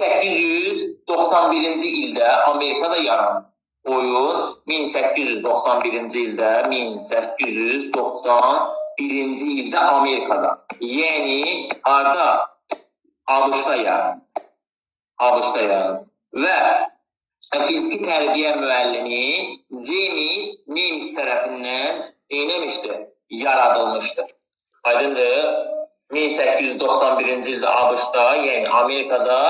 1891-ci ildə Amerikada yarandı. Oyun 1891-ci ildə Amerikada. Yəni, harada? ABŞ-da yarandı. Və fiziki tərbiyə müəllimi James Nemes tərəfindən yaradılmışdır. Aydındır. 1891-ci ildə ABŞ-da, yəni Amerikada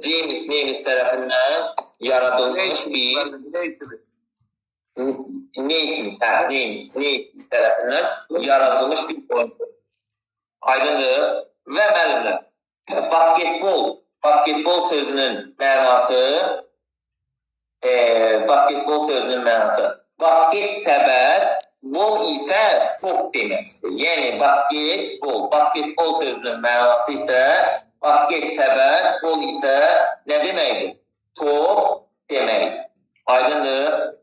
James Nemes tərəfindən yaradılmış bir Nemes tərəfindən yaradılmış bir oyundur. Aydındır. Və müəllimlər, basketbol sözünün mənası basket səbət, bol isə top deməkdir. Yəni, basketbol sözünün mənası isə basket səbət, bol isə nə deməkdir? Top deməkdir. Aydındır.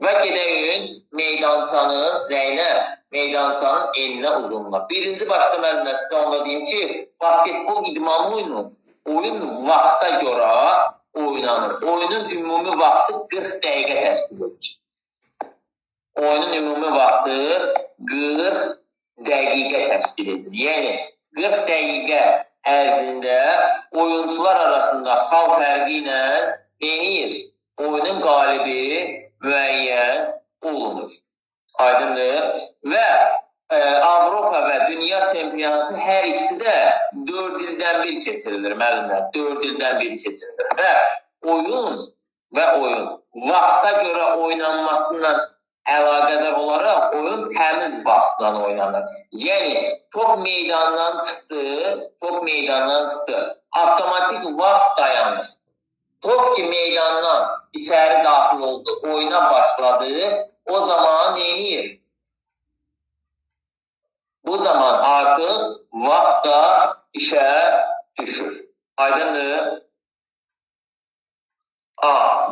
Və gedəyin meydançanın rəyinə, meydançanın eninə, uzunluğuna. Birinci başda müəllimlər sizə onda deyim ki, basketbol idman oyun vaxta görə oynanır. Oyunun ümumi vaxtı 40 dəqiqə təşkil edir. Yəni, 40 dəqiqə ərzində oyuncular arasında xal fərqi ilə oyunun qalibi müəyyən olunur. Aydındır. Və Avropa və dünya çempionatı hər ikisi də 4 ildən bir keçirilir, müəllimlər. 4 ildən bir keçirilir. Və oyun vaxta görə oynanmasından əlaqədar olaraq oyun təmiz vaxtla oynanır. Yəni, top meydandan çıxdı, avtomatik vaxt dayanır. Top ki meydandan içəri daxil oldu, oyuna başladı, o zaman neyir? Bu zaman artıq vaxt da işə düşür. Aydındır.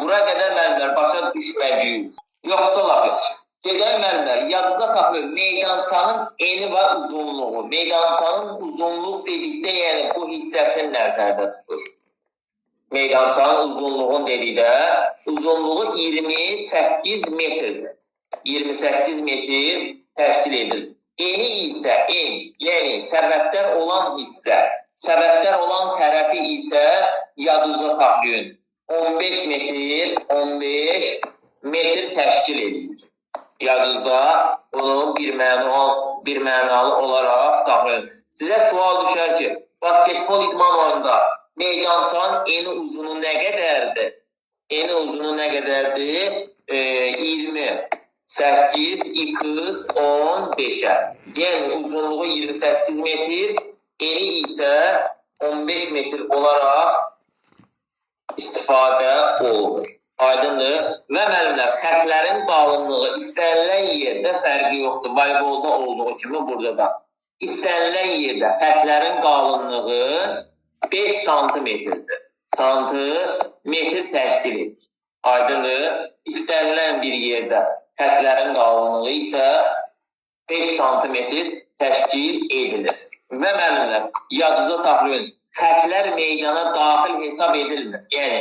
Bura qədər müəllimlər başa düşmədiyiniz. Yoxsa laf yaxşı. Gedək müəllimlər, yadınıza saxlayın, meydançanın eni və uzunluğu. Meydançanın uzunluq dedikdə, yəni bu hissəsini nəzərdə tutur. Meydançanın uzunluğun dedikdə, uzunluğu 28 metrdir. 28 metr təşkil edilir. Eni isə, yəni səbətlər olan hissə, səbətlər olan tərəfi isə yadınıza saxlayın. 15 metr təşkil edilir. Yadınızda bunu bir mənalı olaraq saxlayın. Sizə sual düşər ki, basketbol idman oyunda meydançanın eni uzunu nə qədərdir? 28x15-ə. Yəni uzunluğu 28 metr, eni isə 15 metr olaraq istifadə olunur. Aydındır. Və müəllimlər, xətlərin qalınlığı istənilən yerdə fərqi yoxdur. Voleybolda olduğu kimi burada da. İstənilən yerdə xətlərin qalınlığı 5 santimetrdir. Santimetr təşkil edir. Aydındır. İstənilən bir yerdə xətlərin qalınlığı isə 5 santimetr təşkil edilir. Və müəllimlər, yadınıza saxlayın, xətlər meydana daxil hesab edilmir. Yəni,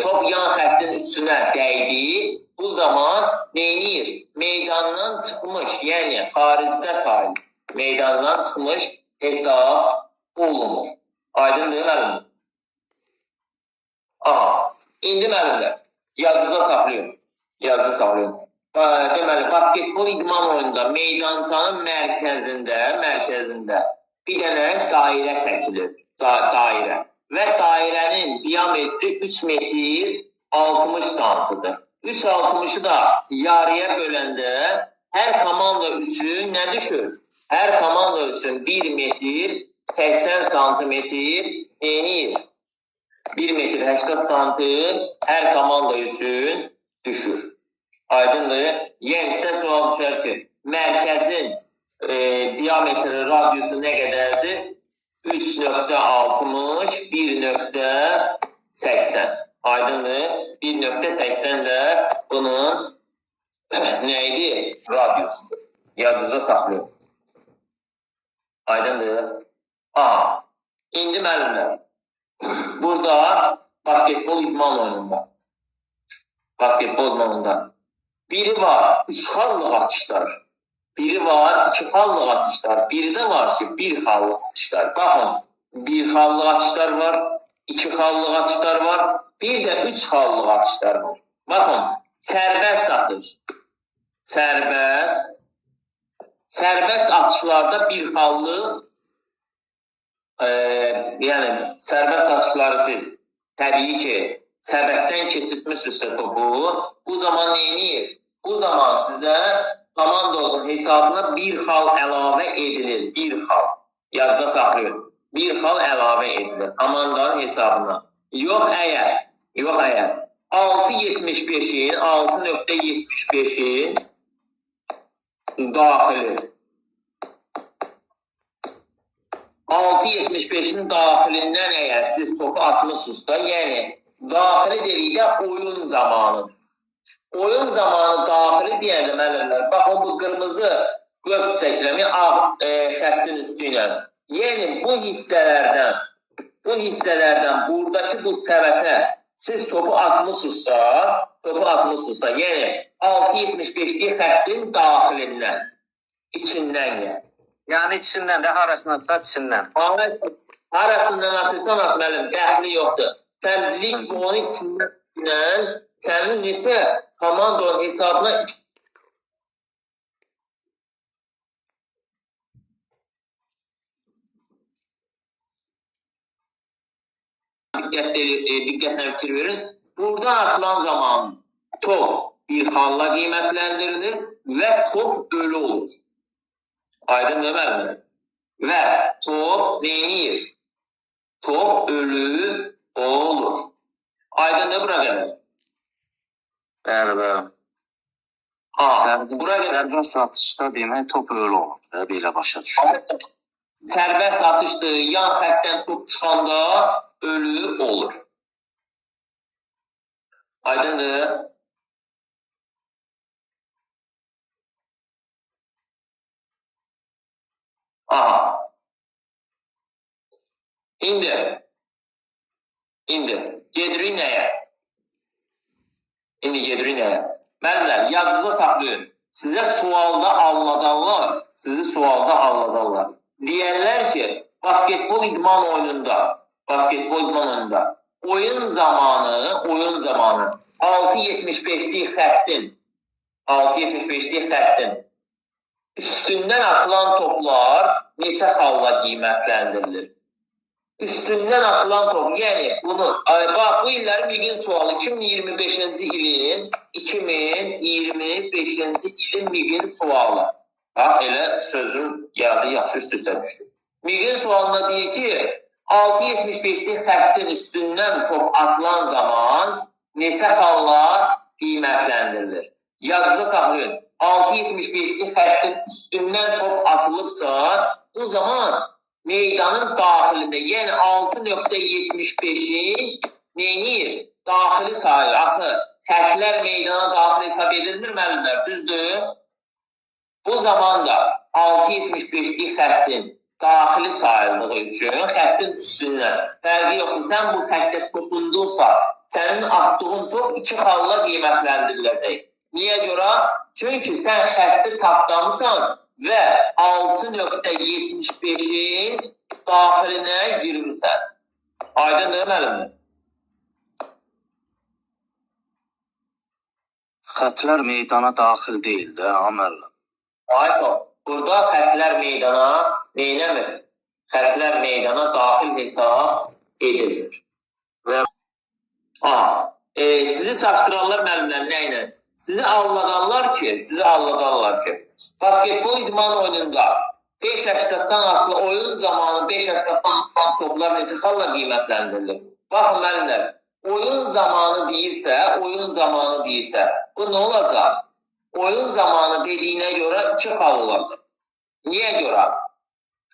top yan xəttin üstünə dəydiyi, bu zaman neyinir? Meydandan çıxmış, yəni xaricdə sayılır. Meydandan çıxmış hesab olunur. Aydındır, müəllimlər? İndi müəllimlər, yadınıza saxlayın. Deməli, basketbol idman oyununda meydançanın mərkəzində bir dənə dairə çəkilir. Dairə. Və dairənin diametri 3 metr 60 santıdır. 3.60-ı da yarıya böləndə hər komanda üçün nə düşür? Hər komanda üçün 1 metr 80 santimetr enir. 1 metr 80 santim hər komanda üçün düşür. Aydındır. Yəni sizə sual düşər ki, mərkəzin diametri, radiusu nə qədərdir? 3.60, 1.80. Aydındır. 1.80 də bunun neydi? Radiusudur. Yadınıza saxlayın. Aydındır. İndi müəllimlər, burada basketbol idman oyununda. Basketbol idmanında. Biri var 3 xallıq atışlar. Biri var 2 xallıq atışlar. Biri də var ki 1 xallıq atışlar. Baxın, 1 xallıq atışlar var, 2 xallıq atışlar var, bir də 3 xallıq atışlar var. Baxın, sərbəst atış. Sərbəst atışlarda 1 xallıq, yəni sərbəst atışları siz təbii ki səbətdən keçirtmişsizsə topu, bu zaman neyinir? Bu zaman sizə komandozun hesabına 1 xal əlavə edilir. 1 xal. Yadda saxlayın. 1 xal əlavə edilir komandanın hesabına. Yox əgər 6.75'in 6.75'in daxili 6.75'in daxilindən əgər siz topu atmışsınızsa, yəni daxili dedikdə oyun zamanı. Oyun zamanı daxili deyəndə müəllimlər, baxın bu qırmızı qöv çəkirəm, ağ xəttin üstü ilə. Yəni bu hissələrdən buradakı bu səbətə siz topu atmışsınızsa, yəni 6.75'lik xəttin daxilindən, içindən yəni. Yəni içindən də harasındansa içindən. Harasından atırsan at müəllim, dəxli yoxdur. Sən lig onun içindən sənin neçə komandanın hesabına diqqətlə fikir verin. Buradan atılan zaman top bir xalla qiymətləndirilir və top ölü olur. Aydın deməlidir. Və top neyinir? Top ölü olur. Aydın da bura gəlir. Bəli. Sərbəst atışda demək top ölü olur. Belə başa düşür. Sərbəst atışdır, yan xətdən top çıxanda ölü olur. Aydındır. Aha. İndi gedirik nəyə? Müəllimlər, yadınıza saxlayın. Sizi sualda alladarlar. Deyərlər ki, basketbol idman oyununda oyun zamanı 6.75'lik xəttin üstündən atılan toplar neçə xalla qiymətləndirilir? Üstündən atılan top, yəni bunu, bax bu illərin bir gün sualı 2025-ci ilin bir gün sualı. Bax elə sözün yadı yaxşı üst-üstə düşdü. Bir gün sualına deyir ki, 6.75'lik xəttin üstündən top atılan zaman neçə xalla qiymətləndirilir? Yadınıza saxlayın. 6.75'lik xəttin üstündən top atılıbsa, bu zaman meydanın daxilində, yəni 6.75'in neyinir? Daxili sayılır. Axı, xətlər meydana daxil hesab edilmir müəllimlər, düzdür? Bu zaman da 6.75'lik xəttin daxili sayıldığı üçün xəttin üstündən fərqi yoxdur. Sən bu xəttə toxundursa, sənin attığın top 2 xalla qiymətləndiriləcək. Niyə görə? Çünki sən xətti tapdamısan və 6.75'in daxilinə girmirsən. Aydın deməlimdir. Xətlər meydana daxil deyil də, aməllə. Ayso, burada xətlər meydana neynəmir? Xətlər meydana daxil hesab edilir. Və sizi çaşdıranlar müəllimlər nə ilə? Sizi alladarlar ki, basketbol idman oyununda 5 yaşdan atlı oyun zamanı 5 yaşdan atılan toplar neçə xalla qiymətləndirilir? Baxın müəllimlər, oyun zamanı deyirsə, bu nə olacaq? Oyun zamanı dediyinə görə 2 xal olacaq. Niyə görə?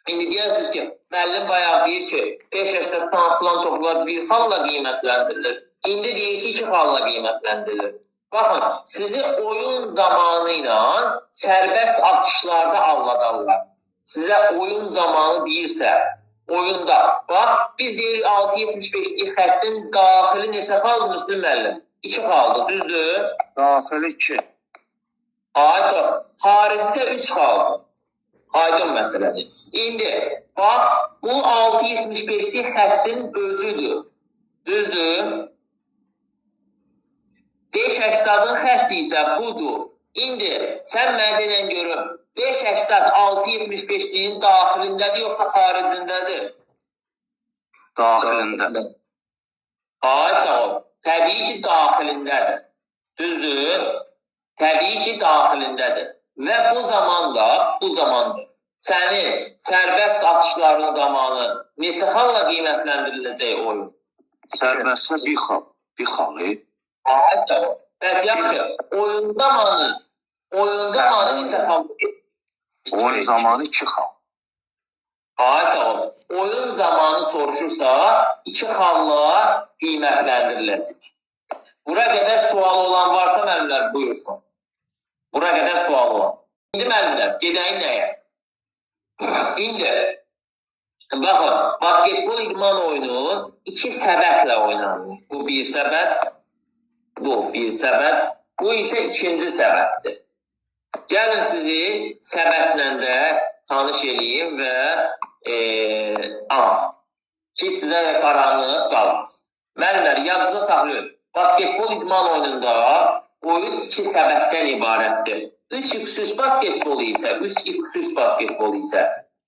İndi deyirsiniz ki, müəllim bayaq deyir ki, 5 yaşdan atılan toplar 1 xalla qiymətləndirilir. İndi deyir ki, 2 xalla qiymətləndirilir. Baxın, sizi oyun zamanı ilə sərbəst atışlarda alladarlar. Sizə oyun zamanı deyirsə, oyunda. Bax, biz deyirik 6.75-lik xəttin daxili neçə xaldır Müslüm müəllim? 2 xaldır, düzdür? Daxili 2. Aysa, xaricdə 3 xaldır. Aydın məsələdir. İndi, bax, bu 6.75-lik xəttin özüdür. Düzdür? 5.80-ın xətti isə budur. İndi, sən mənə denən görüm, 5.80 6.75-liyin daxilindədir, yoxsa xaricindədir? Daxilində. Ay, sağ ol. Təbii ki, daxilindədir. Düzdür? Təbii ki, daxilindədir. Və bu zamanda sənin sərbəst atışların zamanı neçə xalla qiymətləndiriləcək oyun? Sərbəstdə bir xal. Bir xalı. Ay, sağ ol. Bəs yaxşı, oyun zamanı neçə xal? Oyun zamanı 2 xal. Ay, sağ ol. Oyun zamanı soruşursa 2 xalla qiymətləndiriləcək. Bura qədər sual olan varsa müəllimlər buyursun. Bura qədər sual olan. İndi müəllimlər, gedəyin nəyə? İndi, baxın, basketbol idman oyunu 2 səbətlə oynanır. Bu bir səbət, bu isə ikinci səbətdir. Gəlin sizi səbətlə də tanış edeyim və ki, sizə də qaranlıq qalmaz. Müəllimlər, yadınıza saxlayın. Basketbol idman oyununda oyun 2 səbətdən ibarətdir. 3x3 basketbolu isə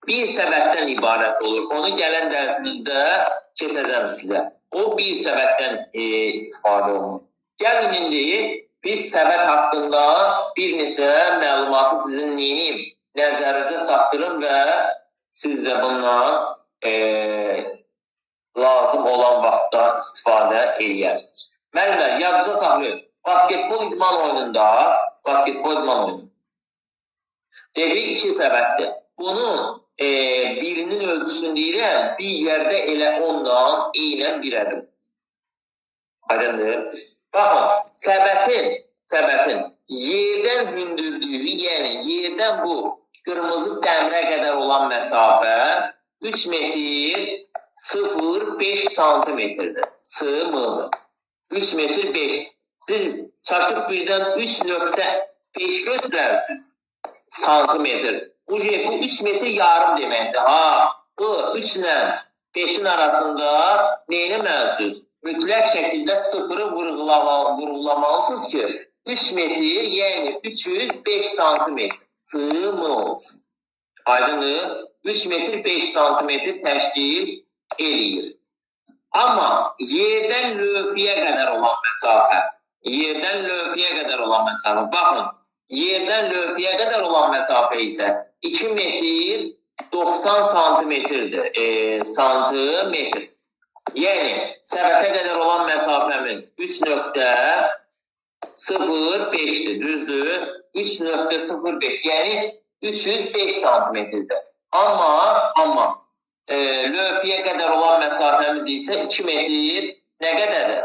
bir səbətdən ibarət olur. Onu gələn dərsimizdə keçəcəm sizə. O bir səbətdən istifadə olunur. Gəlin indi biz səbət haqqında bir neçə məlumatı sizin nəzərinizə çatdırın və siz də bundan lazım olan vaxtda istifadə edərsiniz. Müəllimlər, yadınıza saxlayın. Basketbol idman oyununda dedik 2 səbətdir. Bunun birinin ölçüsünü deyirəm, digərdə elə ondan eynən birədir. Aydındır. Baxın, səbətin yerdən hündürlüyü, yəni yerdən bu qırmızı dəmrə qədər olan məsafə 3 metr 0,5 santimetrdir. Sığmıdır. 3 metr 5. Siz çaşıb birdən 3,5 götürərsiniz santimetr. Bu 3 metr yarım deməkdir. Bu 3 ilə 5-in arasında neyini mənsiz? Mütləq şəkildə 0-ı vurğulamalısınız ki, 3 metr, yəni 305 santimetr sığımı olsun. Aydındır? 3 metr 5 santimetr təşkil eləyir. Amma yerdən lövhiyə qədər olan məsafə, baxın, yerdən lövhiyə qədər olan məsafə isə 2 metr 90 santimetrdir. Yəni, səbətə qədər olan məsafəmiz 3,05-dir, düzdür? 3,05, yəni 305 santimetrdir. Amma lövhiyə qədər olan məsafəmiz isə 2 metr nə qədərdir?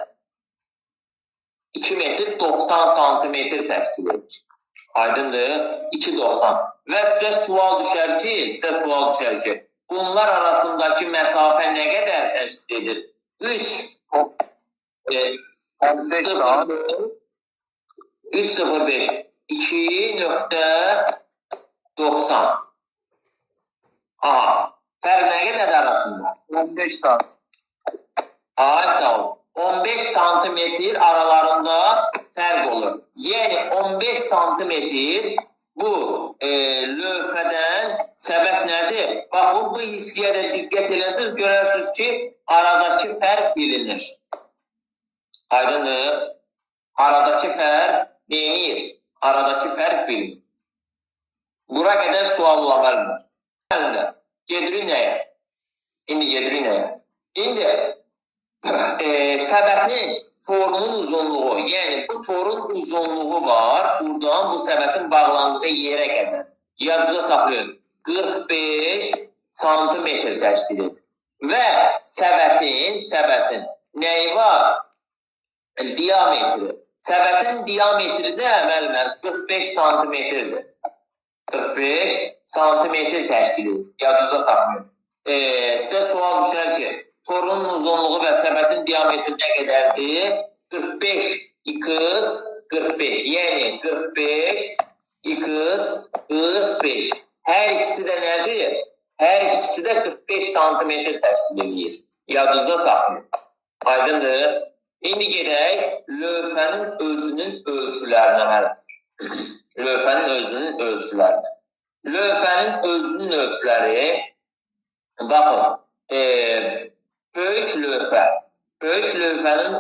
2 metr 90 santimetr təşkil edir. Aydındır? 2,90. Və sizə sual düşər ki, bunlar arasındakı məsafə nə qədər təşkil edir? 3,05 2,90. Fərq nə qədər arasında? 15 saat. Ay, sağ ol. 15 santimetr aralarında fərq olur. Yəni 15 santimetr bu lövhədən səbət nədir? Baxın, bu hissiyə də diqqət eləsiniz, görərsiniz ki, aradakı fərq bilinir. Aydındır? Aradakı fərq neyir? Aradakı fərq bilinir. Bura qədər sual olanlardır. Gedirik nəyə? İndi səbətin torunun uzunluğu, yəni bu torun uzunluğu var, buradan bu səbətin bağlandığı yerə qədər. Yadınıza saxlayın, 45 santimetr təşkil edir. Və səbətin nəyi var? Diametri. Səbətin diametri də əməlmən 45 santimetrdir. 45 santimetr təşkil edir. Yadınıza saxlayın. sizə sual düşər ki, torunun uzunluğu və səbətin diametri nə qədərdir? 45x 45, yəni 45x 45. Hər ikisi də nədir? Hər ikisi də 45 cm təşkil edir. Yadınızda saxlayın. Aydındır. İndi gedək lövhənin özünün ölçülərinə. Lövhənin özünün ölçülərinə. Lövhənin özünün ölçüləri, baxın, böyük lövhənin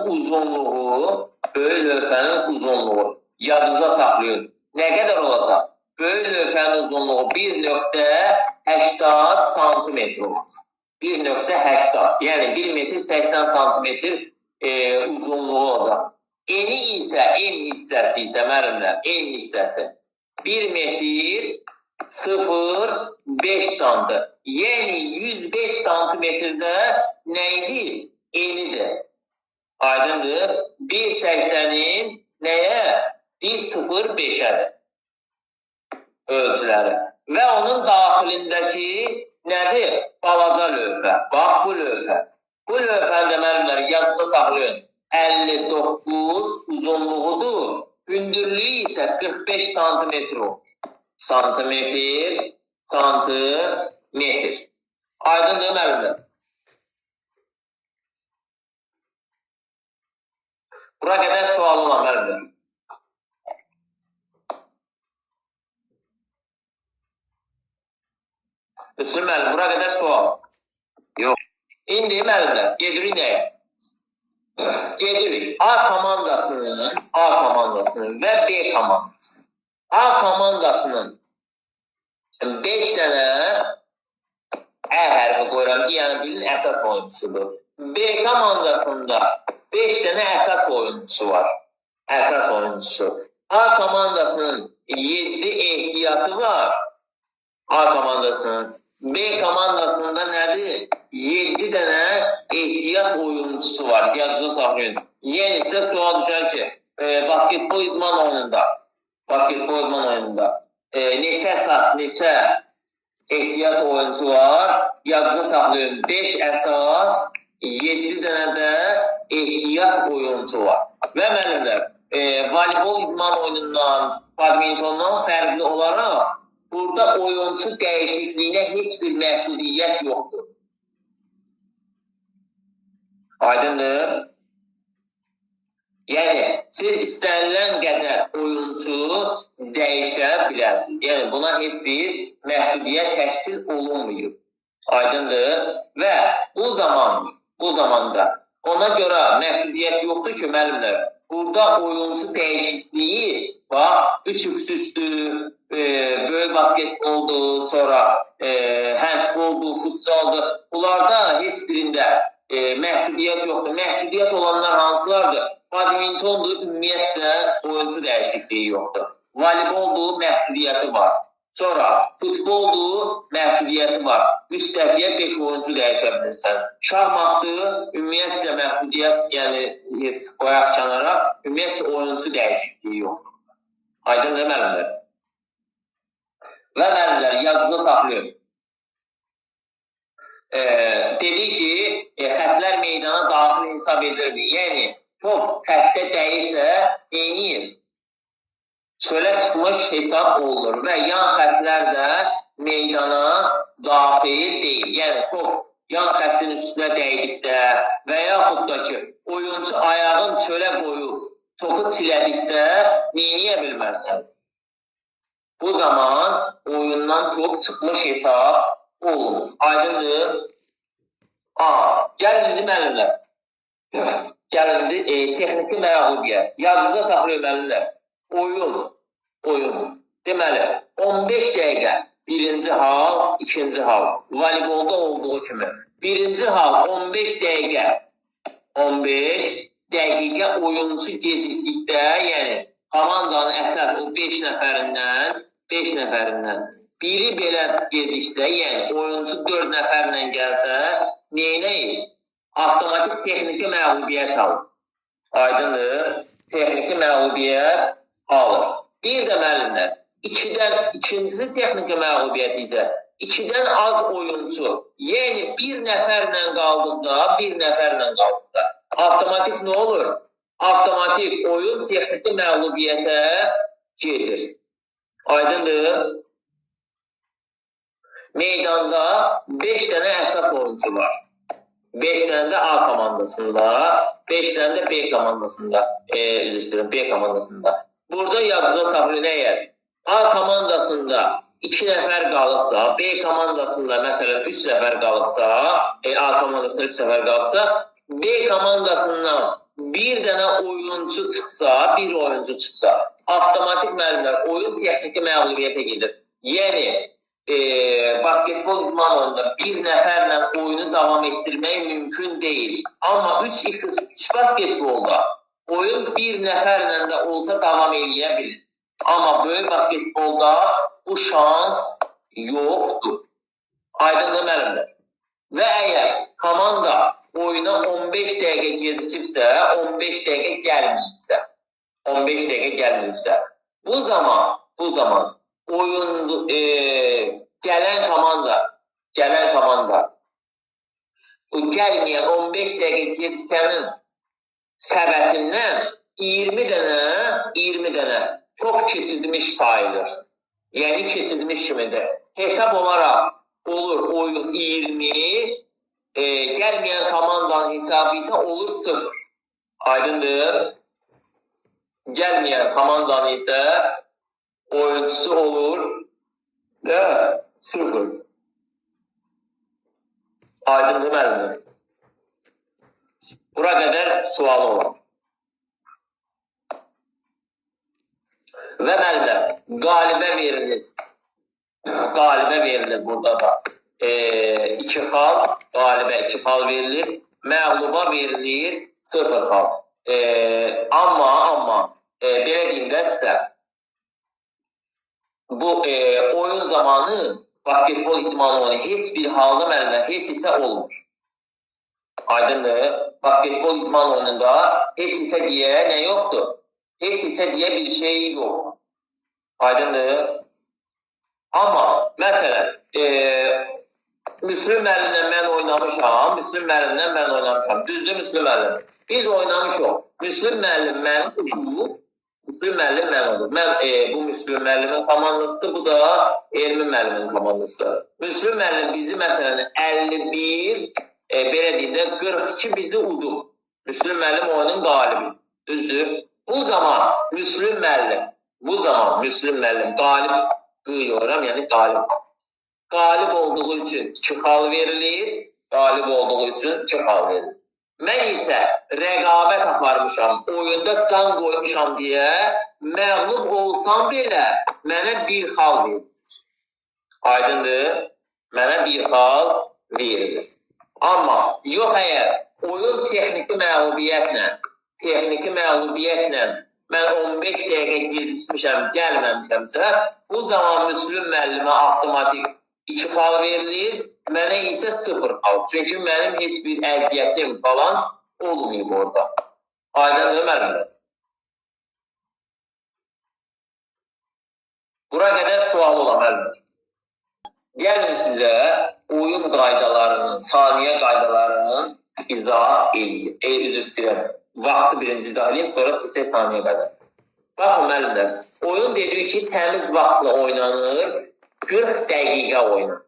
uzunluğu, yadınıza saxlayın. Nə qədər olacaq? Böyük lövhənin uzunluğu 1.80 cm olacaq. 1.80, yəni 1.80 cm uzunluğu olacaq. Eni hissəsi isə müəllimlər, en hissəsi 1.05 cm. Yəni 105 cm-də nə idi? Enidir. Aydındır. 1.80-in nəyə? 1.05-ədir ölçüləri. Və onun daxilindəki nədir? Balaca lövhə. Bax bu lövhə. Bu lövhəndə müəllimlər yadda saxlayın. 59 uzunluğudur. Hündürlüyü isə 45 cm olur. Santimetr. Aydındır müəllimlər. Bura qədər sual olan müəllimlər. Müslüm müəllim, bura qədər sual. Yox. İndi müəllimlər, gedirik nəyə? Gedirik A komandasının və B komandasının. A komandasının 5 dənə ə hərfi qoyuram ki, yəni birinin əsas oyuncusudur. B komandasında 5 dənə əsas oyuncusu var. A komandasının 7 ehtiyatı var. A komandasının. B komandasında nədir? 7 dənə ehtiyat oyuncusu var. Yadınıza saxlayın. Yəni sizə sual düşər ki, basketbol idman oyununda neçə əsas, neçə ehtiyat oyuncu var? Yadınıza saxlayın. 5 əsas, 7 dənə də ehtiyat oyuncu var. Və müəllimlər, voleybol idman oyunundan, badmintondan fərqli olaraq burada oyuncu dəyişikliyinə heç bir məhdudiyyət yoxdur. Aydındır. Yəni, siz istənilən qədər oyuncu dəyişə bilərsiniz. Yəni, buna heç bir məhdudiyyət təşkil olunmuyor. Aydındır. Və bu zamanda ona görə məhdudiyyət yoxdur ki, müəllimlər, burada oyuncu dəyişikliyi, bax, 3x3-dür, böyük basketboldur, sonra handboldur, futsaldır. Bunlarda heç birində məhdudiyyət yoxdur. Məhdudiyyət olanlar hansılardır? Badmintondur, ümumiyyətcə oyuncu dəyişikliyi yoxdur. Voleyboldur, məhdudiyyəti var. Sonra futboldur, məhdudiyyəti var. Müstəviyə 5 oyuncu dəyişə bilirsən. Şahmatdır, ümumiyyətcə məhdudiyyət, yəni qoyaq kənara, ümumiyyətcə oyuncu dəyişikliyi yoxdur. Aydındır müəllimlər. Və müəllimlər, yadınıza saxlayın. Dedik ki, xətlər meydana daxil hesab edilmir. Yəni, top xəttə dəyirsə, eynir. Çölə çıxmış hesab olunur və yan xətlər də meydana daxil deyil. Yəni, top yan xəttin üstünə dəydikdə və yaxud da ki, oyuncu ayağın çölə qoyub topu çilədikdə neyniyə bilməzsən? Bu zaman oyundan top çıxmış hesab olunur. Aydındır. Gəlin indi müəllimlər. Gəlin indi texniki məğlubiyyət. Yadınıza saxlayın müəllimlər. Oyun. Deməli, 15 dəqiqə birinci hal, ikinci hal. Voleybolda olduğu kimi. Birinci hal 15 dəqiqə oyuncu gecikdikdə, yəni komandanın əsas o 5 nəfərindən biri belə geciksə, yəni oyuncu 4 nəfərlə gəlsə, neynəyir? Avtomatik texniki məğlubiyyət alır. Aydındır. Texniki məğlubiyyət alır. Bir də müəllimlər, ikincisi texniki məğlubiyyət isə 2-dən az oyuncu, yəni bir nəfərlə qaldıqda, avtomatik nə olur? Avtomatik oyun texniki məğlubiyyətə gedir. Aydındır? Meydanda 5 dənə əsas oyuncu var. 5 dənə də A komandasında, 5 dənə də B komandasında, B komandasında. Burada yadda saxlayın, əgər A komandasında 2 nəfər qalıbsa, B komandasında məsələn 3 nəfər qalıbsa, A komandasında 3 nəfər qalıbsa, B komandasından bir dənə oyuncu çıxsa, avtomatik müəllimlər oyun texniki məğlubiyyətə gedir. Yəni, basketbol idman oyununda bir nəfərlə oyunu davam etdirmək mümkün deyil. Amma 3x3 basketbolda oyun bir nəfərlə də olsa davam eləyə bilir. Amma böyük basketbolda bu şans yoxdur. Aydındır müəllimlər. Və əgər komanda oyuna 15 dəqiqə gecikibsə, 15 dəqiqə gəlməyibsə, bu zaman oyun gələn komanda gəlməyən 15 dəqiqə gecikənin səbətindən 20 dənə top keçirilmiş sayılır. Yəni keçirilmiş kimidir. Hesab olaraq olur oyun 20, gəlməyən komandanın hesabı isə olur 0. Aydındır? Gəlməyən komandanın isə oyuncusu olur 0. Aydındır müəllimlər. Bura qədər sualı olan. Və müəllimlər, qalibə verilir burada da. 2 xal, qalibə 2 xal verilir, məğluba verilir 0 xal. Amma belə deyim də sizə, bu oyun zamanı basketbol idman oyunu heç bir halda müəllimlər, heç isə olmur. Aydındır, basketbol idman oyununda heç isə deyə nə yoxdur? Heç isə deyə bir şey yoxdur. Aydındır. Amma məsələn, Müslüm müəllimlə mən oynamışam, düzdür Müslüm müəllim. Biz oynamışıq. Müslüm müəllim mən udub, bu Müslüm müəllimin komandasıdır, bu da Elmi müəllimin komandasıdır. Müslüm müəllim bizi məsələn 51, belə deyim də 42 bizi udub. Müslüm müəllim oyunun qalibi, düzdür. Bu zaman Müslüm müəllim qalib qıyıyorum, yəni qalib. Qalib olduğu üçün 2 xal verilir, Mən isə rəqabət aparmışam, oyunda can qoymuşam deyə, məğlub olsam belə mənə 1 xal verilir. Aydındır, mənə 1 xal verilir. Amma yox əgər oyun texniki məğlubiyyətlə mən 15 dəqiqə gecikmişəm, gəlməmişəmsə, bu zaman Müslüm müəllimə avtomatik 2 xal verilir, mənə isə 0 xal. Çünki mənim heç bir əziyyətim falan olmayıb orada. Aydındır müəllimlər. Bura qədər sual olan müəllimlər. Gəlin sizə oyun qaydalarının, saniyə qaydalarının izah edeyim. Üzr istəyirəm. Vaxtı birinci izah edeyim, sonra keçək saniyə qədər. Baxın müəllimlər, oyun dedik ki, təmiz vaxtla oynanır, 40 dəqiqə oynanır.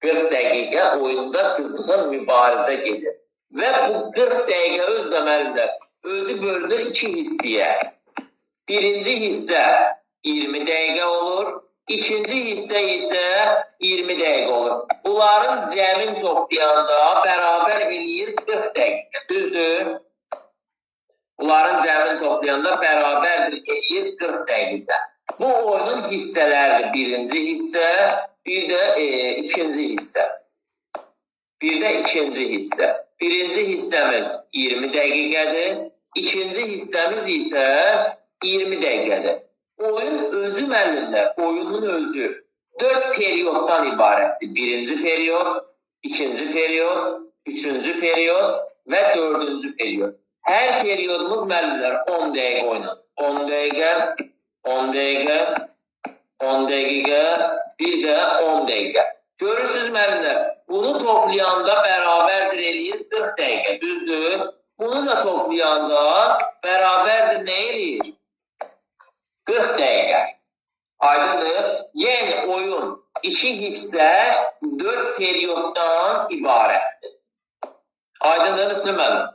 40 dəqiqə oyunda qızğın mübarizə gedir. Və bu 40 dəqiqə özlə müəllimlər, özü bölünür 2 hissəyə. Birinci hissə 20 dəqiqə olur, ikinci hissə isə 20 dəqiqə olur. Bunların cəmin toplayanda bərabər eləyir 40 dəqiqə, düzdür? Bunların cəmin toplayanda bərabərdir eləyir 40 dəqiqə. Bu oyunun hissələrdir. Birinci hissə, bir də ikinci hissə. Birinci hissəmiz 20 dəqiqədir, ikinci hissəmiz isə 20 dəqiqədir. Oyun özü müəllimlər, oyunun özü 4 periyoddan ibarətdir. Birinci periyod, ikinci periyod, üçüncü periyod və dördüncü periyod. Hər periyodumuz müəllimlər 10 dəqiqə oynanır. 10 dəqiqə, bir də 10 dəqiqə. Görürsünüz müəllimlər, bunu toplayanda bərabərdir eləyir 40 dəqiqə, düzdür? Bunu da toplayanda bərabərdir nə eləyir? 40 dəqiqə. Aydındır? Yəni oyun 2 hissə 4 periyoddan ibarətdir. Aydındır, Müslüm müəllim?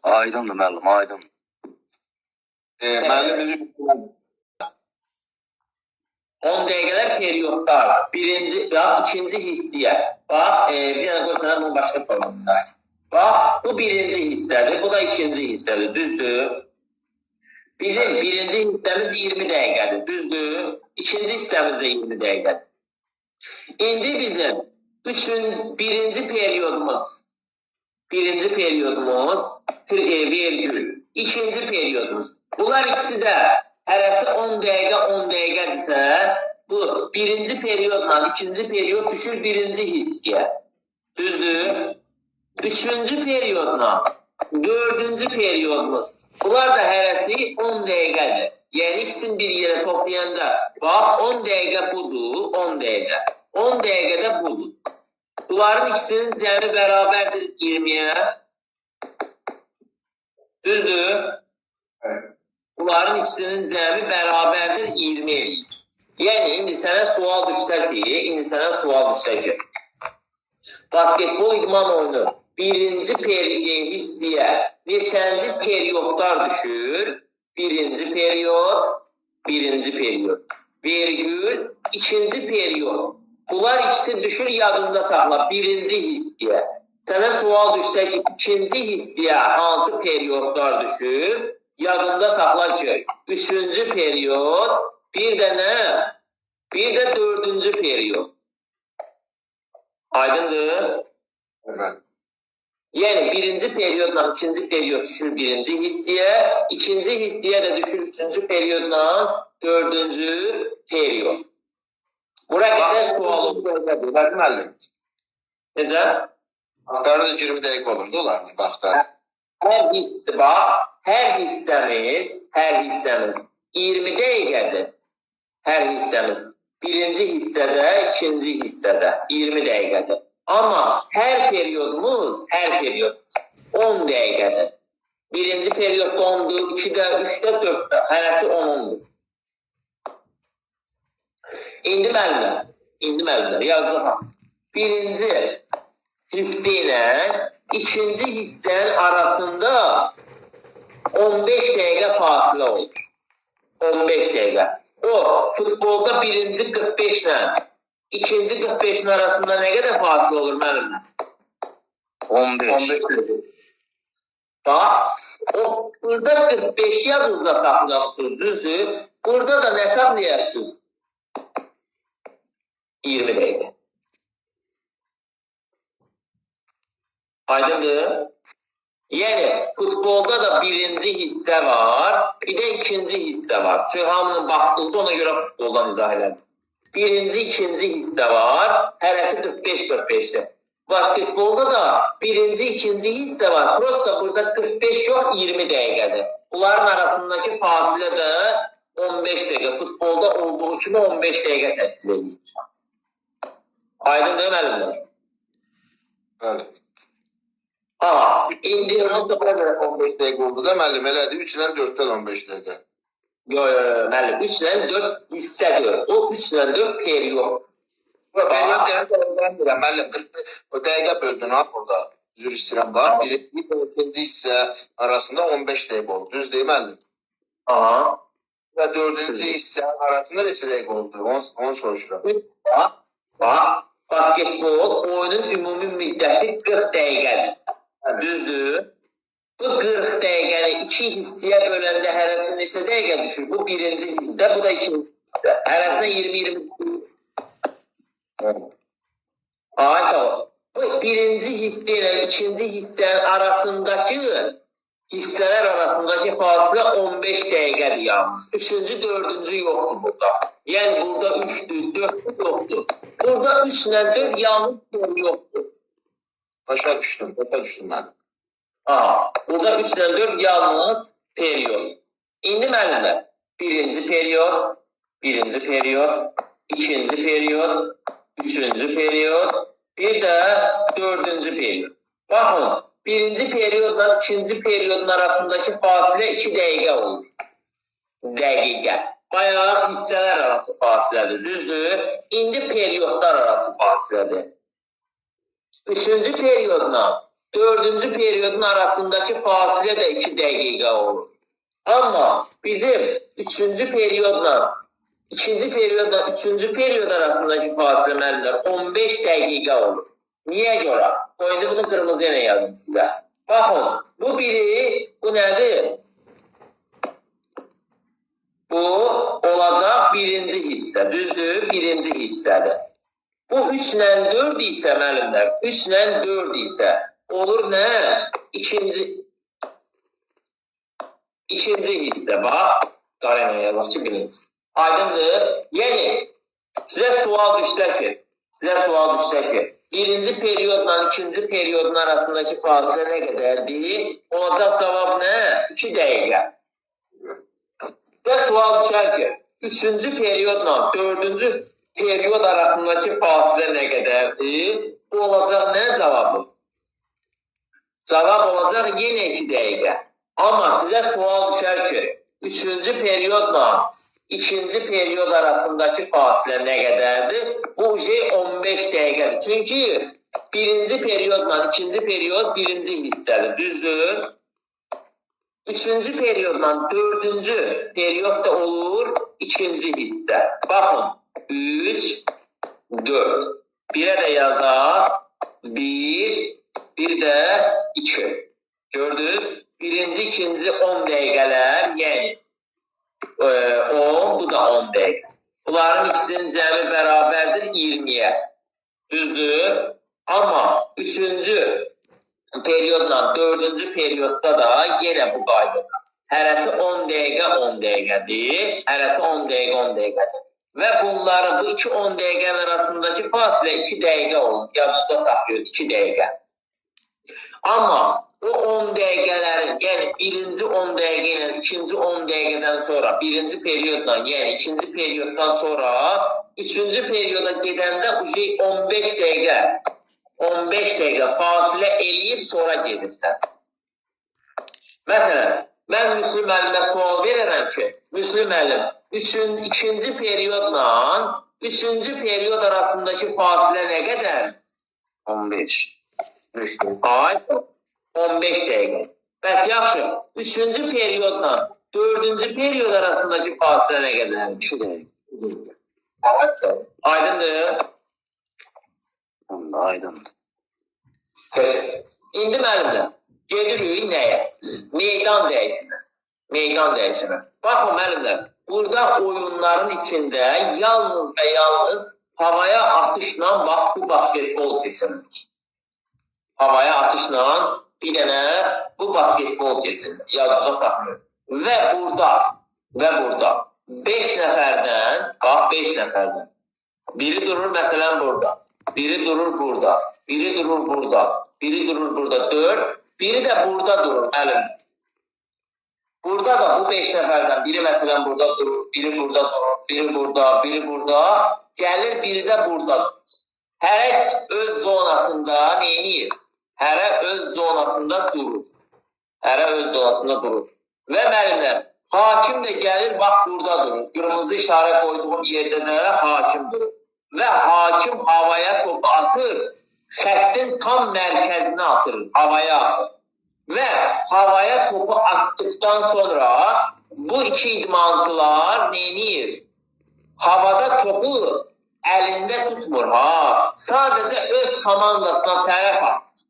Aydındır müəllim, aydın. Müəllim bizi 10 dəqiqələr periyodlar. Birinci və ikinci hissiyə. Bax, bir dənə qoysana bunun başqa formamız var. Bax, bu birinci hissədir, bu da ikinci hissədir, düzdür? Bizim birinci hissəmiz 20 dəqiqədir, düzdür? İkinci hissəmiz də 20 dəqiqədir. İndi bizim birinci periyodumuz vergül, ikinci periyodumuz. Bunlar ikisi də hərəsi 10 dəqiqədirsə, bu birinci periyodla ikinci periyod düşür birinci hissiyə. Düzdür? Üçüncü periyodla dördüncü periyodumuz. Bunlar da hərəsi 10 dəqiqədir. Yəni ikisini bir yerə toplayanda, bax 10 dəqiqə budur, 10 dəqiqə. 10 dəqiqədə budur. Bunların ikisinin cəmi bərabərdir 20-yə. Düzdür? Bunların ikisinin cəmi bərabərdir 20 eləyir. Yəni, indi sənə sual düşsə ki, basketbol idman oyunu birinci hissiyə neçənci periyodlar düşür? Birinci periyod, vergül, ikinci periyod. Bunlar ikisi düşür, yadında saxla, birinci hissiyə. Sənə sual düşsə ki, ikinci hissiyə hansı periyodlar düşür? Yadında saxla ki, üçüncü periyod, bir də nə? Bir də dördüncü periyod. Aydındır? Evet. Yəni, birinci periyodla ikinci periyod düşür birinci hissiyə, ikinci hissiyə də düşür üçüncü periyodla dördüncü periyod. Bura istər sualım görmədir. Müəllim, müəllim. Necə? Vaxtları da 20 dəqiqə olurdu onların vaxtları. Hər hissəmiz 20 dəqiqədir. Hər hissəmiz. Birinci hissədə, ikinci hissədə 20 dəqiqədir. Amma hər periyodumuz 10 dəqiqədir. Birinci periyodda 10'dur, 2-də, 3-də, 4-də. Hərəsi 10-10'dur. İndi müəllimlər, yazacaq. Birinci hissə ilə ikinci hissənin arasında 15 dəqiqə fasilə olur. 15 dəqiqə. O, futbolda birinci 45 ilə ikinci 45'in arasında ne kadar fasilə olur müəllimlər? 15. Bax, burada 45 yadınızda saxlamışsınız, düzdür? Burada da nə saxlayarsınız? 20 dəqiqə. Aydındır? Yəni, futbolda da birinci hissə var, bir də ikinci hissə var. Çünki hamının baxdığında ona görə futboldan izah elədim. Birinci, ikinci hissə var, hərəsi 45-45'dir. Basketbolda da birinci, ikinci hissə var, prosta burada 45 yox, 20 dəqiqədir. Bunların arasındakı fasilə də 15 dəqiqə. Futbolda olduğu kimi 15 dəqiqə təşkil edilir. Aydındır müəllimlər? Bəli. Aha, indi 15 dəqiqə oldu da müəllim elədi. 3-dən 4-dən 15 dəqiqə. Müəllim, 3-dən 4 hissədir. O 3-dən 4 periyod. Periyod deyirəm, müəllim, o dəqiqə böldün ha burada. Üzr istəyirəm, bax. Birinci və ikinci hissə arasında 15 dəqiqə oldu. Düz deyil müəllim? Aha. Və dördüncü hissə arasında neçə dəqiqə oldu? Onu soruşuram. Bax, basketbol oyunun ümumi müddəti 40 dəqiqədir. Düzdür? Bu 40 dəqiqəni 2 hissəyə böləndə hərəsi neçə dəqiqə düşür? Bu birinci hissə, bu da ikinci hissə. Hərəsinə 20-20. Ay sağ ol. Bu birinci hissə ilə ikinci hissənin arasındakı hissələr arasındakı fasilə 15 dəqiqədir yalnız. Üçüncü, dördüncü yoxdur burada. Yəni burada 3'dür, 4'dür yoxdur. Burada 3 ilə 4 yalnız yoxdur. Başa düşdüm mən. Burada 3 ilə 4 yalnız periyod. İndi müəllimlər, birinci periyod, ikinci periyod, üçüncü periyod, bir de dördüncü periyod. Baxın, birinci periyodla ikinci periyodun arasındaki fasilə 2 dəqiqə olur. Dəqiqə. Bayaq hissələr arası fasilədir, düzdür? İndi periyodlar arası fasilədir. Üçüncü periyodla dördüncü periyodun arasındaki fasilə də 2 dəqiqə olur. Amma bizim üçüncü periyodla ikinci periyodla üçüncü periyod arasındaki fasilə müəllimlər 15 dəqiqə olur. Niyə görə? Qoyunda bunu qırmızı ilə yazdım sizə. Baxın, bu biri, bu nədir? Bu olacaq birinci hissə, düzdür? Birinci hissədir. Bu 3 ilə 4 isə müəllimlər, 3 ilə 4 isə olur nə? İkinci hissə, bax, qarayla yazaq ki, birinci. Aydındır. Yəni, sizə sual düşsə ki, birinci periyodla ikinci periyodun arasındakı fasilə nə qədərdir? Olacaq cavab nə? 2 dəqiqə. Və sual düşər ki, üçüncü periyodla dördüncü periyod arasındakı fasilə nə qədərdir? Bu olacaq nə cavabı? Cavab olacaq yenə 2 dəqiqə. Amma sizə sual düşər ki, üçüncü periyodla ikinci periyod arasındakı fasilə nə qədərdir? Bu 15 dəqiqədir. Çünki birinci periyodla ikinci periyod birinci hissədir, düzdür? Üçüncü periyodla dördüncü periyod da olur ikinci hissə. Baxın, 3, 4. Birə də yazaq, 1, bir də 2. Gördünüz? Birinci, ikinci 10 dəqiqələr, yəni 10, bu da 10 dəqiqə. Bunların ikisinin cəmi bərabərdir 20-yə. Düzdür? Amma üçüncü periyodla dördüncü periyodda da yenə bu qaydadır. Hərəsi 10 dəqiqə 10 dəqiqədir. Hərəsi 10 dəqiqə 10 dəqiqədir. Və bunların bu iki 10 dəqiqənin arasındakı fasilə 2 dəqiqə olur. Yadınıza saxlayın, 2 dəqiqə. Amma bu 10 dəqiqələrin, yəni birinci 10 dəqiqə ilə ikinci 10 dəqiqədən sonra, birinci periyodla, yəni ikinci periyoddan sonra, üçüncü periyoda gedəndə 15 dəqiqə fasilə eləyib sonra gedirsən. Məsələn, mən Müslüm müəllimə sual verərəm ki, Müslüm müəllim, ikinci periyodla üçüncü periyod arasındakı fasilə nə qədər? 15. Ay, 15 dəqiqə. Bəs yaxşı, üçüncü periyodla dördüncü periyod arasındakı fasilə nə qədər? 2 dəqiqə. Aydındır? Aydındır. Təşəkkür. İndi müəllimlər, gedirik nəyə? Meydan dəyişimə. Meydan dəyişimə. Baxın müəllimlər, burada oyunların içində yalnız və yalnız havaya atışla bax bu basketbol keçirilir. Havaya atışla bir dənə bu basketbol keçirilir. Yadınıza saxlayın. Və burada 5 nəfərdən, bax 5 nəfərdən. Biri durur məsələn burada. Biri durur burada. Biri durur burada. Biri durur burada 4. Biri də burada durur. Əlim. Burada da bu 5 nəfərdən biri məsələn burada durur. Biri burada durur. Biri burada. Biri burada. Gəlir biri də burada durur. Hərə öz zonasında neyinir? Hərə öz zonasında durur. Hərə öz zonasında durur. Və müəllimlər, hakim də gəlir, bax burada durur. Qırmızı işarə qoyduğum yerdə də hakim durur. Və hakim havaya topu atır, xəttin tam mərkəzinə atır, havaya atır. Və havaya topu atdıqdan sonra bu iki idmançılar neyinir? Havada topu əlində tutmur, sadəcə öz komandasına tərəf atır.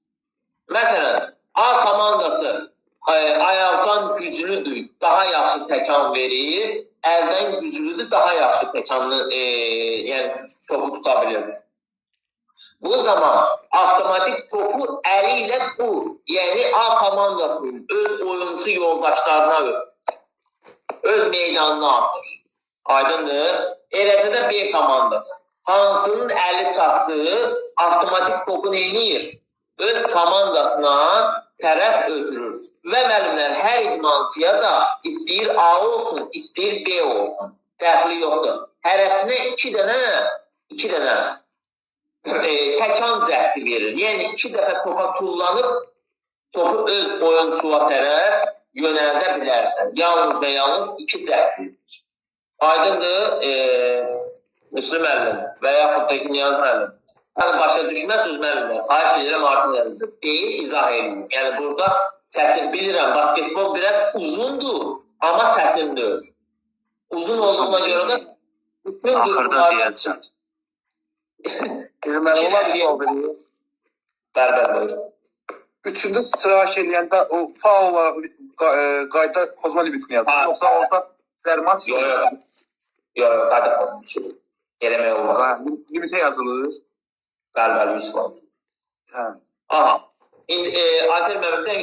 Məsələn, A komandası ayaqdan güclüdür, daha yaxşı təkan verir, əldən güclüdür, daha yaxşı təkanlı, yəni topu tuta bilir. Bu zaman avtomatik topu əli ilə bu, yəni A komandasının öz oyuncu yoldaşlarına ötür, öz meydanına atır. Aydındır? Eləcə də B komandası. Hansının əli çatdığı avtomatik topu neyinir? Öz komandasına tərəf ötürür. Və müəllimlər, hər idmançıya da istəyir A olsun, istəyir B olsun. Dəxli yoxdur. Hərəsinə 2 dənə təkan cəhdi verir. Yəni 2 dəfə topa tullanıb topu öz oyunçuya tərəf yönəldə bilərsən. Yalnız və yalnız 2 cəhdidir. Aydındır, Müslüm müəllim və yaxud da ki, Niyaz müəllim. Yəni, başa düşməsiniz müəllimlər. Xahiş edirəm, artıq yazır. Deyin, izah edin. Yəni, burada çətin bilirəm, basketbol biraz uzundur, amma çətindir. Uzun olduğuna görə də axırda deyəcəm. Erməni olabilir. Buyur. Üçüncü sıraş eləyəndə o faul olaraq qayda pozma limitini yazır. Yoxsa orada dərmat Yox, qayda pozma. Eləmək olmaz. Limitə yazılır. Bəli, 100%. Hə. Aha. İndi Azər müəllimdən